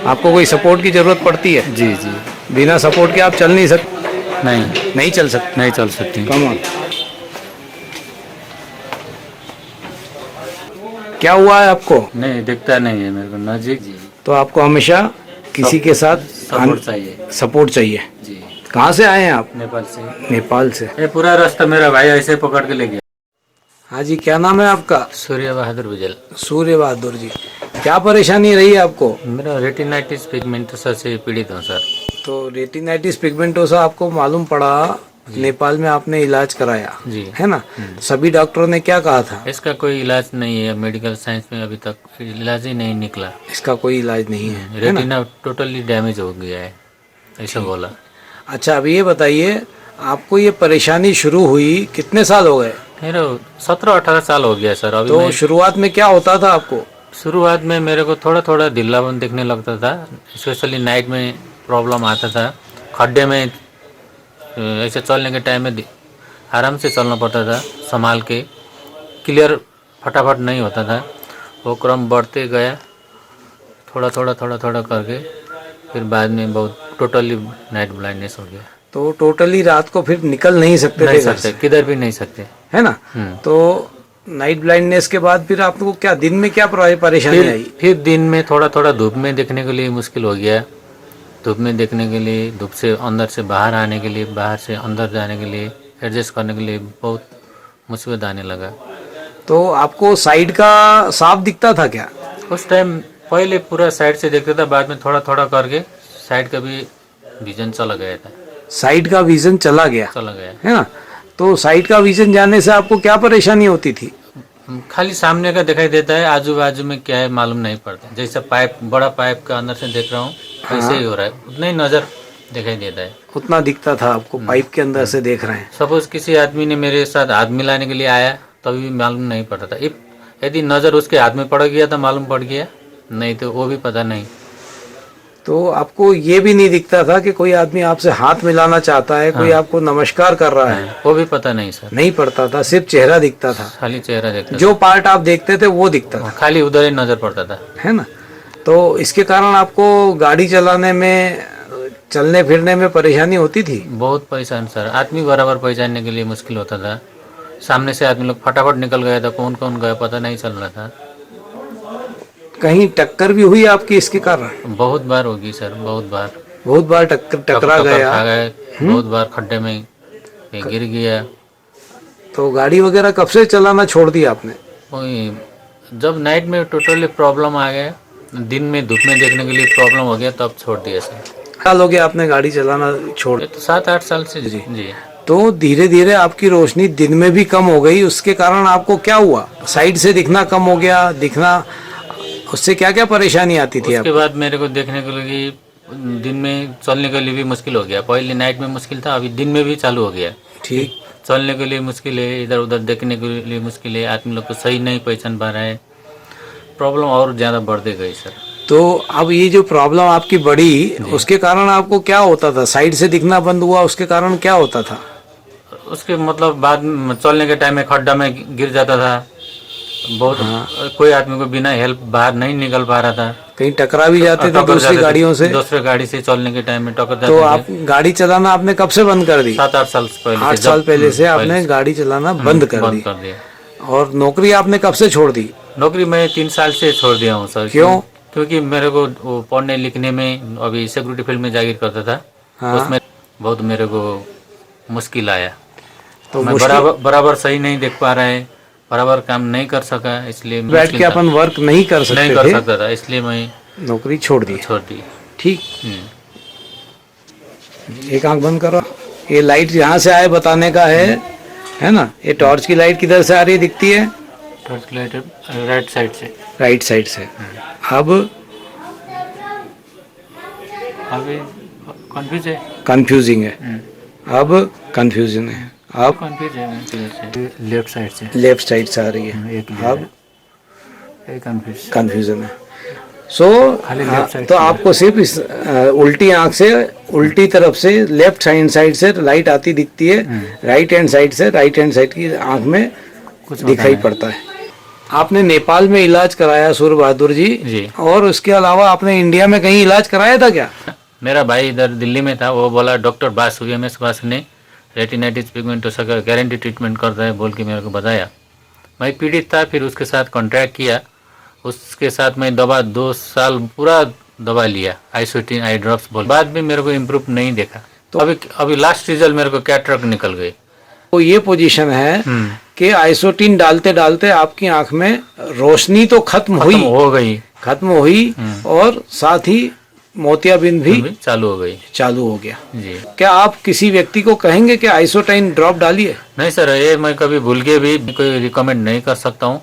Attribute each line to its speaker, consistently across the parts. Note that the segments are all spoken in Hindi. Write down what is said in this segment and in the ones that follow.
Speaker 1: आपको कोई सपोर्ट की जरूरत पड़ती है?
Speaker 2: जी जी।
Speaker 1: बिना सपोर्ट के आप चल नहीं सकते?
Speaker 2: नहीं,
Speaker 1: नहीं चल सकते?
Speaker 2: नहीं चल सकती।
Speaker 1: Come on. क्या हुआ है आपको?
Speaker 2: नहीं दिखता नहीं है मेरे को नजीक जी।
Speaker 1: तो आपको हमेशा किसी के साथ
Speaker 2: सपोर्ट चाहिए।
Speaker 1: सपोर्ट चाहिए।
Speaker 2: जी।
Speaker 1: कहाँ से आए हैं आप?
Speaker 2: नेपाल से।
Speaker 1: नेपाल से।
Speaker 2: ये पूरा रास्ता मेरा भाई ऐसे पकड़ के ले गया।
Speaker 1: हाँ जी, क्या नाम है आपका?
Speaker 2: सूर्य बहादुर बुजल।
Speaker 1: सूर्य बहादुर जी, क्या परेशानी रही आपको?
Speaker 2: मेरा रेटिनाइटिस पिगमेंटोसा से पीड़ित हूँ सर।
Speaker 1: तो रेटिनाइटिस पिगमेंटोसा आपको मालूम पड़ा, नेपाल में आपने इलाज कराया
Speaker 2: जी।
Speaker 1: है ना? सभी डॉक्टरों ने क्या कहा था?
Speaker 2: इसका कोई इलाज नहीं है, मेडिकल साइंस में अभी तक इलाज ही नहीं निकला।
Speaker 1: इसका कोई इलाज नहीं है, है ना?
Speaker 2: रेटिना टोटली डैमेज हो गया है ऐसा बोला।
Speaker 1: अच्छा, अब ये बताइए, आपको ये परेशानी शुरू हुई कितने साल हो गए?
Speaker 2: मेरा 17-18 साल हो गया सर। अभी
Speaker 1: तो शुरुआत में क्या होता था आपको?
Speaker 2: शुरुआत में मेरे को थोड़ा थोड़ा ढीलापन दिखने लगता था, स्पेशली नाइट में प्रॉब्लम आता था। खड्डे में ऐसे चलने के टाइम में आराम से चलना पड़ता था, संभाल के, क्लियर फटाफट नहीं होता था। वो क्रम बढ़ते गया थोड़ा थोड़ा थोड़ा थोड़ा करके, फिर बाद में बहुत टोटली नाइट ब्लाइंडनेस हो गया।
Speaker 1: तो टोटली रात को फिर निकल नहीं सकते थे घर से?
Speaker 2: किधर भी नहीं सकते,
Speaker 1: है ना? तो नाइट ब्लाइंडनेस के बाद फिर आपको क्या दिन में क्या परेशानी आई?
Speaker 2: फिर दिन में थोड़ा थोड़ा धूप में देखने के लिए मुश्किल हो गया। धूप में देखने के लिए, धूप से अंदर से बाहर आने के लिए, बाहर से अंदर जाने के लिए, एडजस्ट करने के लिए बहुत मुसीबत आने लगा।
Speaker 1: तो आपको साइड का साफ दिखता था क्या?
Speaker 2: उस टाइम पहले पूरा साइड से देखता था, बाद में थोड़ा थोड़ा करके साइड का भी विजन चला गया था।
Speaker 1: साइड का विजन चला गया है ना? तो साइड का विजन जाने से आपको क्या परेशानी होती थी?
Speaker 2: खाली सामने का दिखाई देता है, आजू बाजू में क्या है मालूम नहीं पड़ता। जैसा पाइप, बड़ा पाइप का अंदर से देख रहा हूँ वैसे ही हो रहा है, उतना ही नजर दिखाई देता है।
Speaker 1: उतना दिखता था आपको, पाइप के अंदर से देख रहे हैं।
Speaker 2: सपोज किसी आदमी ने मेरे साथ हाथ मिलाने के लिए आया, तभी भी मालूम नहीं पड़ता था। यदि नजर उसके हाथ में पड़ गया तो मालूम पड़ गया, नहीं तो वो भी पता नहीं।
Speaker 1: तो आपको ये भी नहीं दिखता था कि कोई आदमी आपसे हाथ मिलाना चाहता है, कोई आपको नमस्कार कर रहा है?
Speaker 2: वो भी पता नहीं सर।
Speaker 1: नहीं पड़ता था, सिर्फ चेहरा दिखता था।
Speaker 2: खाली चेहरा दिखता,
Speaker 1: जो पार्ट आप देखते थे वो दिखता था,
Speaker 2: खाली उधर ही नजर पड़ता था,
Speaker 1: है ना? तो इसके कारण आपको गाड़ी चलाने में, चलने फिरने में परेशानी होती थी?
Speaker 2: बहुत परेशान सर। आदमी बराबर पहचानने के लिए मुश्किल होता था। सामने से आदमी लोग फटाफट निकल गया था, कौन कौन गया पता नहीं चल रहा था।
Speaker 1: कहीं टक्कर भी हुई आपकी इसके कारण?
Speaker 2: बहुत बार होगी सर, बहुत बार।
Speaker 1: बहुत बार टकरा गया?
Speaker 2: बहुत बार खड्डे में गिर गया।
Speaker 1: तो गाड़ी वगैरह कब से चलाना छोड़ दिया आपने?
Speaker 2: जब नाइट में टोटली प्रॉब्लम आ गया, दिन में धूप में देखने के लिए प्रॉब्लम हो गया, तब छोड़ दिया सर।
Speaker 1: साल हो गया आपने गाड़ी चलाना छोड़?
Speaker 2: तो 7-8 साल से जी।
Speaker 1: तो धीरे धीरे आपकी रोशनी दिन में भी कम हो गई, उसके कारण आपको क्या हुआ? साइड से दिखना कम हो गया, दिखना, उससे क्या क्या परेशानी आती थी?
Speaker 2: उसके बाद मेरे को देखने के लिए, दिन में चलने के लिए भी मुश्किल हो गया। पहले नाइट में मुश्किल था, अभी दिन में भी चालू हो गया।
Speaker 1: ठीक।
Speaker 2: चलने के लिए मुश्किल है, इधर उधर देखने के लिए मुश्किल है, आदमी लोग को सही नहीं पहचान पा रहा है। प्रॉब्लम और ज़्यादा बढ़ती गई सर।
Speaker 1: तो अब ये जो प्रॉब्लम आपकी बढ़ी, उसके कारण आपको क्या होता था? साइड से दिखना बंद हुआ, उसके कारण क्या होता था?
Speaker 2: उसके मतलब बाद में चलने के टाइम में खड्डा में गिर जाता था बहुत। कोई आदमी को बिना हेल्प बाहर नहीं निकल पा रहा था।
Speaker 1: कहीं टकरा भी जाते थे दूसरी गाड़ियों से?
Speaker 2: दूसरे गाड़ी से चलने के टाइम में टकर जाते
Speaker 1: तो
Speaker 2: थे।
Speaker 1: आप गाड़ी चलाना आपने कब से बंद कर दी?
Speaker 2: 7-8 साल पहले।
Speaker 1: 8 साल पहले से आपने गाड़ी चलाना बंद कर दिया। और नौकरी आपने कब से छोड़ दी?
Speaker 2: नौकरी मैं 3 साल से छोड़ दिया हूँ सर।
Speaker 1: क्यों?
Speaker 2: क्योंकि मेरे को पढ़ने लिखने में, अभी सिक्योरिटी फील्ड में जागिर करता था, उसमें बहुत मेरे को मुश्किल आया। तो मैं बराबर सही नहीं देख पा रहा है, बराबर काम नहीं कर सका, इसलिए
Speaker 1: बैठ के अपन वर्क नहीं कर
Speaker 2: सकता था, इसलिए मैं
Speaker 1: नौकरी छोड़ दी। ठीक। एक आंख बंद करो। ये लाइट यहाँ से आए बताने का है ना? ये टॉर्च की लाइट किधर से आ रही है, दिखती है?
Speaker 2: टॉर्च की लाइट राइट साइड से।
Speaker 1: राइट साइड से। अब
Speaker 2: अभी
Speaker 1: कंफ्यूजिंग है। अब कंफ्यूजन है। अब
Speaker 2: लेफ्ट साइड से।
Speaker 1: लेफ्ट साइड से आ रही है। अब कंफ्यूजन है। तो आपको सिर्फ इस उल्टी आंख से, उल्टी तरफ से, लेफ्ट हैंड साइड से लाइट आती दिखती है, राइट हैंड साइड से, राइट हैंड साइड की आंख में कुछ दिखाई पड़ता है। आपने नेपाल में इलाज कराया सूर्य बहादुर जी
Speaker 2: जी।
Speaker 1: और उसके अलावा आपने इंडिया में कहीं इलाज कराया था क्या?
Speaker 2: मेरा भाई इधर दिल्ली में था, वो बोला डॉक्टर बासु एम.एस. बासु ने रेटिनाइटिस पिगमेंटोसा का गारंटी ट्रीटमेंट करता है बोल के मेरे को बताया। मैं पीड़ित था, फिर उसके साथ कॉन्ट्रैक्ट किया, उसके साथ मैं दवा 2 साल पूरा दवा लिया, आइसोटिन आई ड्रॉप्स बोल, बाद में मेरे को इम्प्रूव नहीं देखा। तो अभी लास्ट रिजल्ट मेरे को कैटरेक्ट निकल गई।
Speaker 1: तो ये पोजीशन है कि आइसोटिन डालते डालते आपकी आंख में रोशनी तो खत्म
Speaker 2: हो गई
Speaker 1: और साथ ही मोतियाबिंद भी
Speaker 2: चालू हो गया जी।
Speaker 1: क्या आप किसी व्यक्ति को कहेंगे कि आइसोटाइन ड्रॉप डालिए?
Speaker 2: नहीं सर, ये मैं कभी भूल के भी कोई रिकमेंड नहीं कर सकता हूँ,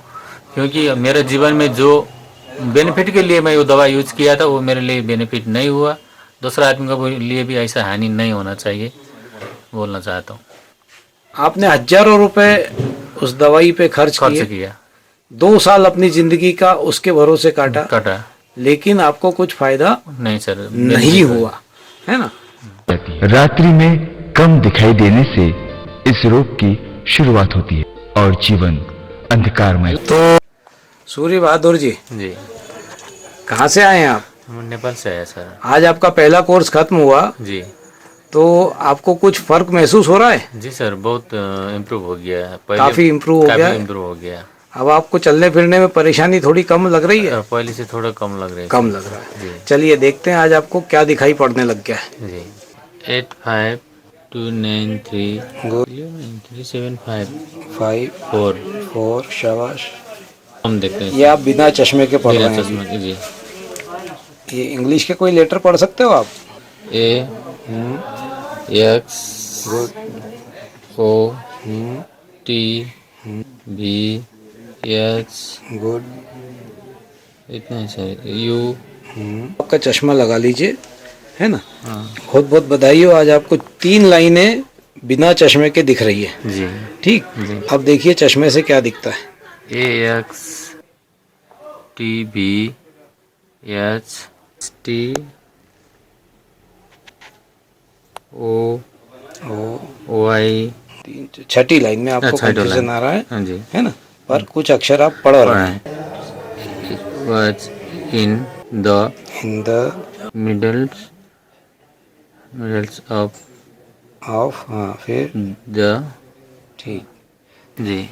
Speaker 2: क्योंकि मेरे जीवन में जो बेनिफिट के लिए मैं वो दवा यूज किया था वो मेरे लिए बेनिफिट नहीं हुआ। दूसरा आदमी के लिए भी ऐसा हानि नहीं होना चाहिए, बोलना चाहता हूँ।
Speaker 1: आपने हजारों रुपए उस दवाई पे खर्च किया, 2 साल अपनी जिंदगी का उसके भरोसे काटा, लेकिन आपको कुछ फायदा
Speaker 2: नहीं सर,
Speaker 1: नहीं हुआ, है ना?
Speaker 3: रात्रि में कम दिखाई देने से इस रोग की शुरुआत होती है और जीवन अंधकारमय।
Speaker 1: तो सूर्य बहादुर जी कहाँ से आए हैं आप?
Speaker 2: नेपाल से आया सर।
Speaker 1: आज आपका पहला कोर्स खत्म हुआ
Speaker 2: जी,
Speaker 1: तो आपको कुछ फर्क महसूस हो रहा है?
Speaker 2: जी सर, बहुत इम्प्रूव हो गया है,
Speaker 1: काफी इम्प्रूव हो गया। अब आपको चलने फिरने में परेशानी थोड़ी कम लग रही है?
Speaker 2: पहले से थोड़ा कम लग रहा है।
Speaker 1: कम लग रहा है। चलिए देखते हैं आज आपको क्या दिखाई पड़ने लग गया है।
Speaker 2: जी 85293754
Speaker 1: शाबाश।
Speaker 2: हम देखते हैं।
Speaker 1: ये आप बिना चश्मे के पढ़ रहे हैं
Speaker 2: जी।
Speaker 1: ये इंग्लिश के कोई लेटर पढ़ सकते हो आप?
Speaker 2: A X O T B H
Speaker 1: good,
Speaker 2: इतना ही सर। U
Speaker 1: आपका चश्मा लगा लीजिए, है ना?
Speaker 2: हाँ
Speaker 1: बहुत बहुत बधाई हो, आज आपको 3 लाइनें बिना चश्मे के दिख रही है।
Speaker 2: जी
Speaker 1: ठीक, अब देखिए चश्मे से क्या दिखता है।
Speaker 2: A X T B H T O Y,
Speaker 1: Chhathi line में आपको कंफ्यूजन आ रहा है,
Speaker 2: हाँ जी,
Speaker 1: है ना? पर कुछ अक्षर आप पढ़ रहे हैं।
Speaker 2: was in the middles of
Speaker 1: हाँ फिर
Speaker 2: the,
Speaker 1: ठीक
Speaker 2: जी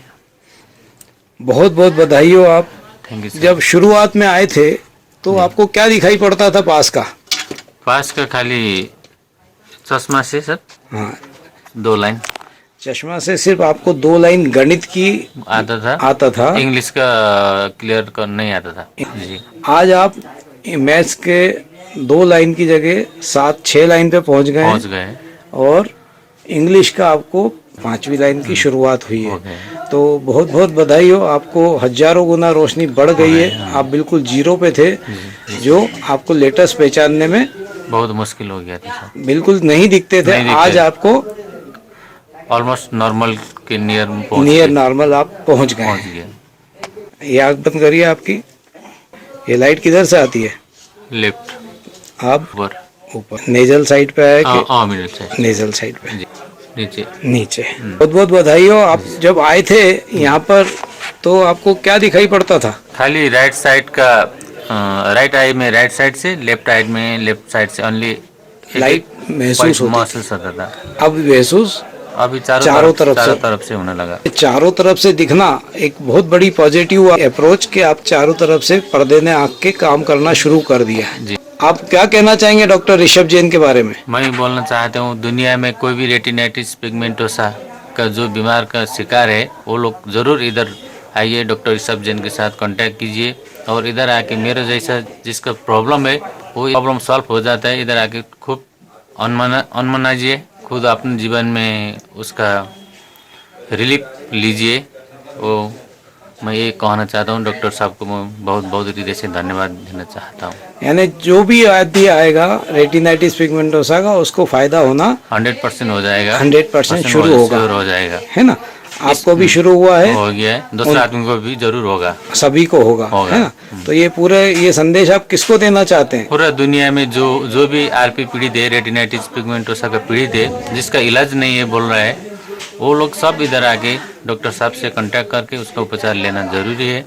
Speaker 1: बहुत बहुत बधाई हो आप।
Speaker 2: Thank you sir.
Speaker 1: जब शुरुआत में आए थे तो आपको क्या दिखाई पड़ता था? पास का
Speaker 2: खाली चश्मा से सर,
Speaker 1: हाँ
Speaker 2: 2 लाइन
Speaker 1: चश्मा से सिर्फ आपको 2 लाइन गणित की आता था,
Speaker 2: इंग्लिश का क्लियर कर नहीं आता था जी।
Speaker 1: आज आप मैथ्स के 2 लाइन की जगह 7-6 लाइन पे पहुंच गए और इंग्लिश का आपको 5वीं लाइन की शुरुआत हुई है। तो बहुत बहुत बधाई हो, आपको हजारों गुना रोशनी बढ़ गई है। आप बिल्कुल जीरो पे थे, जो आपको लेटेस्ट पहचानने में
Speaker 2: बहुत मुश्किल हो गया था,
Speaker 1: बिल्कुल नहीं दिखते थे। आज आपको
Speaker 2: ऑलमोस्ट नॉर्मल के
Speaker 1: नियर नॉर्मल आप पहुंच गए। ये आँख बंद करिए आपकी। ये लाइट किधर से आती है?
Speaker 2: लेफ्ट,
Speaker 1: आप ऊपर नेजल साइड पे है कि
Speaker 2: मिडिल साइड?
Speaker 1: नेजल साइड पे,
Speaker 2: नीचे।
Speaker 1: बहुत बहुत बधाई हो। आप जब आए थे यहाँ पर तो आपको क्या दिखाई पड़ता था?
Speaker 2: खाली राइट साइड का, राइट आई में राइट साइड से, लेफ्ट आई में लेफ्ट साइड से ओनली
Speaker 1: लाइट महसूस
Speaker 2: होता था।
Speaker 1: अब महसूस
Speaker 2: अभी चारों तरफ से होने लगा।
Speaker 1: चारों तरफ से दिखना एक बहुत बड़ी पॉजिटिव अप्रोच के आप चारों तरफ से पर्दे ने आँख के काम करना शुरू कर दिया जी। आप क्या कहना चाहेंगे डॉक्टर ऋषभ जैन के बारे में?
Speaker 2: मैं बोलना चाहता हूँ, दुनिया में कोई भी रेटिनाइटिस पिगमेंटोसा का जो बीमार का शिकार है वो लोग जरूर इधर आइए, डॉक्टर ऋषभ जैन के साथ कांटेक्ट कीजिए और इधर आके मेरे जैसा जिसका प्रॉब्लम है वो प्रॉब्लम सॉल्व हो जाता है। इधर आके खूब अनमनाइए, खुद अपने जीवन में उसका रिलीफ लीजिए। वो मैं ये कहना चाहता हूँ, डॉक्टर साहब को मैं बहुत बहुत हृदय से धन्यवाद देना चाहता हूँ।
Speaker 1: यानी जो भी आदमी आएगा रेटिनाइटिस पिगमेंटोसा का, उसको फायदा होना
Speaker 2: 100% हो जाएगा,
Speaker 1: 100% शुरू हो जाएगा, है ना? आपको भी शुरू हुआ है,
Speaker 2: हो गया है, दूसरे आदमी को भी जरूर होगा,
Speaker 1: सभी को होगा, है ना? तो ये संदेश आप किसको देना चाहते हैं?
Speaker 2: पूरा दुनिया में जो भी आरपी पीड़ित है, रेटिनाइटिस पिगमेंटोसा का पीड़ित है, जिसका इलाज नहीं है बोल रहा है, वो लोग सब इधर आके डॉक्टर साहब से कांटेक्ट करके उसका उपचार लेना जरूरी है।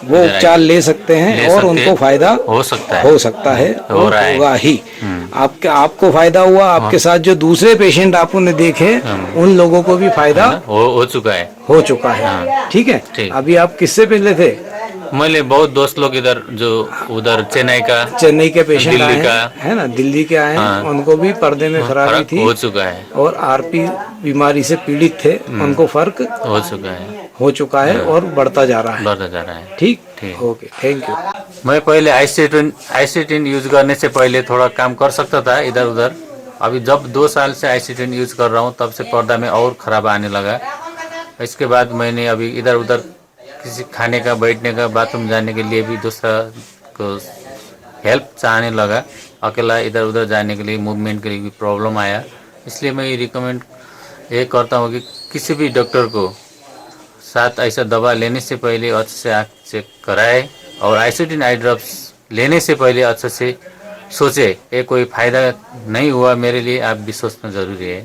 Speaker 1: वो
Speaker 2: इधर
Speaker 1: उपचार ले सकते
Speaker 2: ले
Speaker 1: हैं और
Speaker 2: सकते
Speaker 1: उनको
Speaker 2: हैं।
Speaker 1: फायदा
Speaker 2: हो सकता है
Speaker 1: हो सकता है
Speaker 2: हो
Speaker 1: और
Speaker 2: रहा है।
Speaker 1: होगा ही। आपको फायदा हुआ, आपके साथ जो दूसरे पेशेंट आपने देखे उन लोगों को भी फायदा
Speaker 2: हो चुका है।
Speaker 1: हो चुका है। ठीक है,
Speaker 2: ठीक।
Speaker 1: अभी आप किससे पहले थे?
Speaker 2: मैंने बहुत दोस्त लोग इधर जो उधर चेन्नई का,
Speaker 1: चेन्नई के पेशेंट
Speaker 2: दिल्ली
Speaker 1: आए
Speaker 2: का,
Speaker 1: हैं, है ना, दिल्ली के आए हैं,
Speaker 2: हाँ।
Speaker 1: उनको भी पर्दे में खराबी
Speaker 2: फर्क
Speaker 1: थी
Speaker 2: हो चुका है,
Speaker 1: और आरपी बीमारी से पीड़ित थे, उनको फर्क
Speaker 2: हो चुका है,
Speaker 1: हो चुका है और बढ़ता जा रहा है।
Speaker 2: बढ़ता जा रहा है।
Speaker 1: ठीक,
Speaker 2: ठीक।
Speaker 1: Okay, thank you.
Speaker 2: मैं पहले आइसोटिन यूज करने से पहले थोड़ा काम कर सकता था इधर उधर। अभी जब 2 साल से आइसोटिन यूज कर रहा हूँ तब से पर्दा में और खराब आने लगा। इसके बाद मैंने अभी इधर उधर किसी खाने का, बैठने का, बाथरूम जाने के लिए भी दूसरा को हेल्प चाहने लगा। अकेला इधर उधर जाने के लिए, मूवमेंट के लिए भी प्रॉब्लम आया। इसलिए मैं ये रिकमेंड ये करता हूँ कि किसी भी डॉक्टर को साथ ऐसा दवा लेने से पहले अच्छे से आँख चेक कराए और आइसोटिन आई ड्रॉप्स लेने से पहले अच्छे से सोचे ये कोई फ़ायदा नहीं हुआ मेरे लिए, आप भी सोचना ज़रूरी है।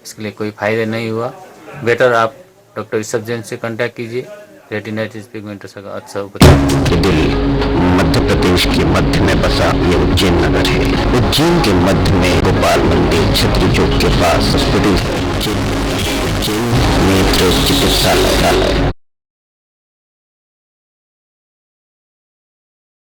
Speaker 2: इसके लिए कोई फ़ायदा नहीं हुआ, बेटर आप डॉक्टर रिसर्जन से कांटेक्ट कीजिए। रेटिनाइटिस पिगमेंटोसा का अच्छा उपचार।
Speaker 4: मध्य प्रदेश के मध्य में बसा ये उज्जैन नगर है। उज्जैन के मध्य में गोपाल मंदिर छत्री चौक के पास उज्जैन नेत्र चिकित्सालय।